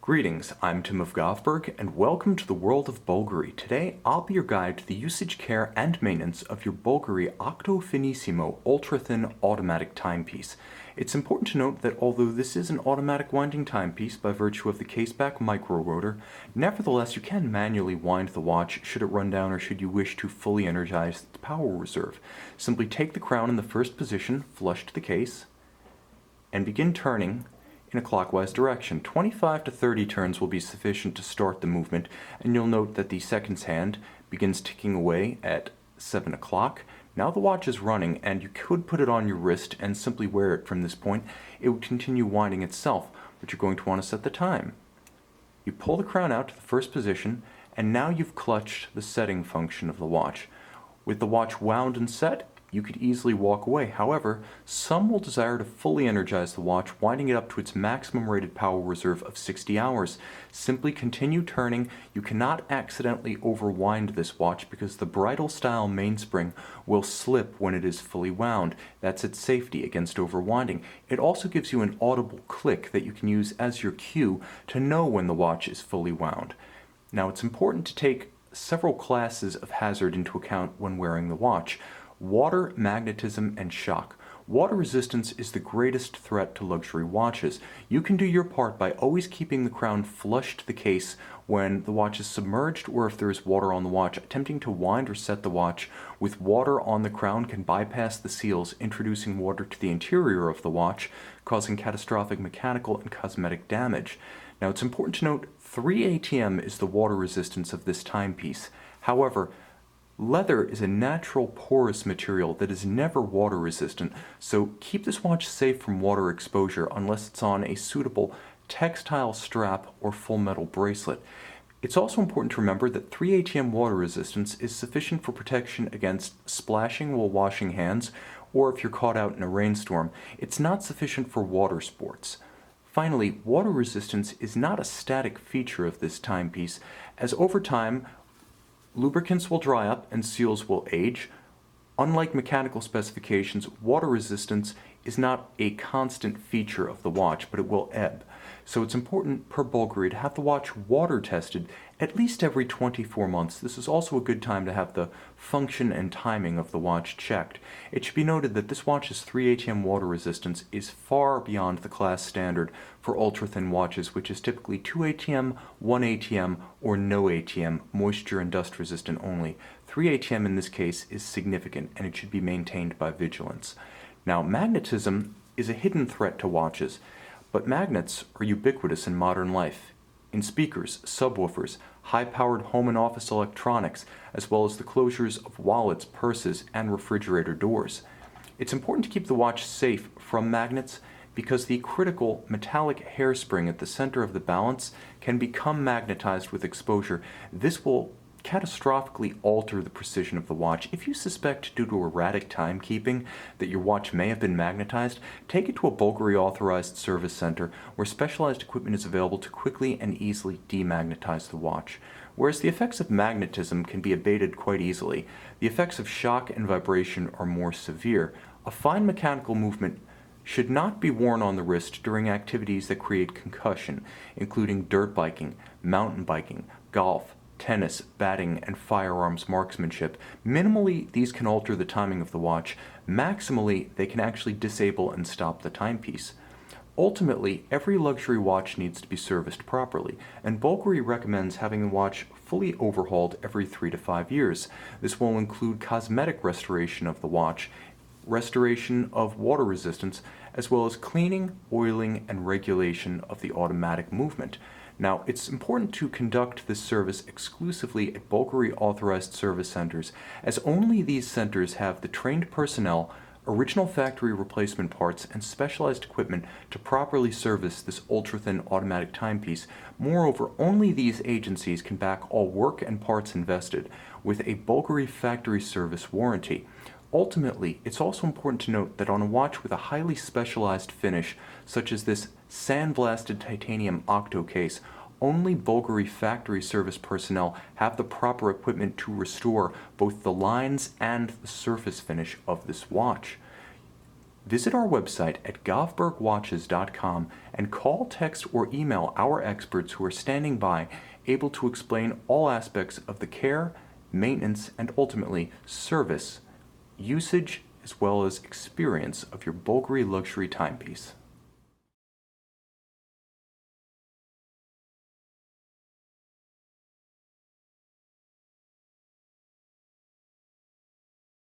Greetings, I'm Tim of Govberg, and welcome to the world of Bulgari. Today, I'll be your guide to the usage, care, and maintenance of your Bulgari Octo Finissimo ultra-thin automatic timepiece. It's important to note that although this is an automatic winding timepiece by virtue of the caseback micro rotor, nevertheless you can manually wind the watch should it run down or should you wish to fully energize its power reserve. Simply take the crown in the first position, flush to the case, and begin turning in a clockwise direction. 25 to 30 turns will be sufficient to start the movement, and you'll note that the seconds hand begins ticking away at 7 o'clock. Now the watch is running, and you could put it on your wrist and simply wear it from this point. It would continue winding itself, but you're going to want to set the time. You pull the crown out to the first position, and now you've clutched the setting function of the watch. With the watch wound and set, you could easily walk away. However, some will desire to fully energize the watch, winding it up to its maximum rated power reserve of 60 hours. Simply continue turning. You cannot accidentally overwind this watch because the bridle style mainspring will slip when it is fully wound. That's its safety against overwinding. It also gives you an audible click that you can use as your cue to know when the watch is fully wound. Now, it's important to take several classes of hazard into account when wearing the watch: water, magnetism, and shock. Water resistance is the greatest threat to luxury watches. You can do your part by always keeping the crown flush to the case when the watch is submerged or if there is water on the watch. Attempting to wind or set the watch with water on the crown can bypass the seals, introducing water to the interior of the watch, causing catastrophic mechanical and cosmetic damage. Now, it's important to note 3 ATM is the water resistance of this timepiece. However, leather is a natural porous material that is never water resistant, so keep this watch safe from water exposure unless it's on a suitable textile strap or full metal bracelet. It's also important to remember that 3 ATM water resistance is sufficient for protection against splashing while washing hands or if you're caught out in a rainstorm. It's not sufficient for water sports. Finally, water resistance is not a static feature of this timepiece, as over time lubricants will dry up and seals will age. Unlike mechanical specifications, water resistance is not a constant feature of the watch, but it will ebb. So it's important per Bulgari to have the watch water tested at least every 24 months. This is also a good time to have the function and timing of the watch checked. It should be noted that this watch's 3 ATM water resistance is far beyond the class standard for ultra-thin watches, which is typically 2 ATM, 1 ATM, or no ATM, moisture and dust resistant only. 3 ATM in this case is significant, and it should be maintained by vigilance. Now, magnetism is a hidden threat to watches, but magnets are ubiquitous in modern life, in speakers, subwoofers, high-powered home and office electronics, as well as the closures of wallets, purses, and refrigerator doors. It's important to keep the watch safe from magnets because the critical metallic hairspring at the center of the balance can become magnetized with exposure. This will catastrophically alter the precision of the watch. If you suspect due to erratic timekeeping that your watch may have been magnetized, take it to a Bulgari authorized service center where specialized equipment is available to quickly and easily demagnetize the watch. Whereas the effects of magnetism can be abated quite easily, the effects of shock and vibration are more severe. A fine mechanical movement should not be worn on the wrist during activities that create concussion, including dirt biking, mountain biking, golf, tennis, batting, and firearms marksmanship. Minimally, these can alter the timing of the watch. Maximally, they can actually disable and stop the timepiece. Ultimately, every luxury watch needs to be serviced properly, and Bulgari recommends having the watch fully overhauled every 3 to 5 years. This will include cosmetic restoration of the watch, restoration of water resistance, as well as cleaning, oiling, and regulation of the automatic movement. Now, it's important to conduct this service exclusively at Bulgari authorized service centers, as only these centers have the trained personnel, original factory replacement parts, and specialized equipment to properly service this ultra-thin automatic timepiece. Moreover, only these agencies can back all work and parts invested with a Bulgari factory service warranty. Ultimately, it's also important to note that on a watch with a highly specialized finish, such as this sandblasted titanium octo case, only Bulgari factory service personnel have the proper equipment to restore both the lines and the surface finish of this watch. Visit our website at govbergwatches.com and call, text, or email our experts who are standing by, able to explain all aspects of the care, maintenance, and ultimately service, usage, as well as experience of your Bulgari luxury timepiece.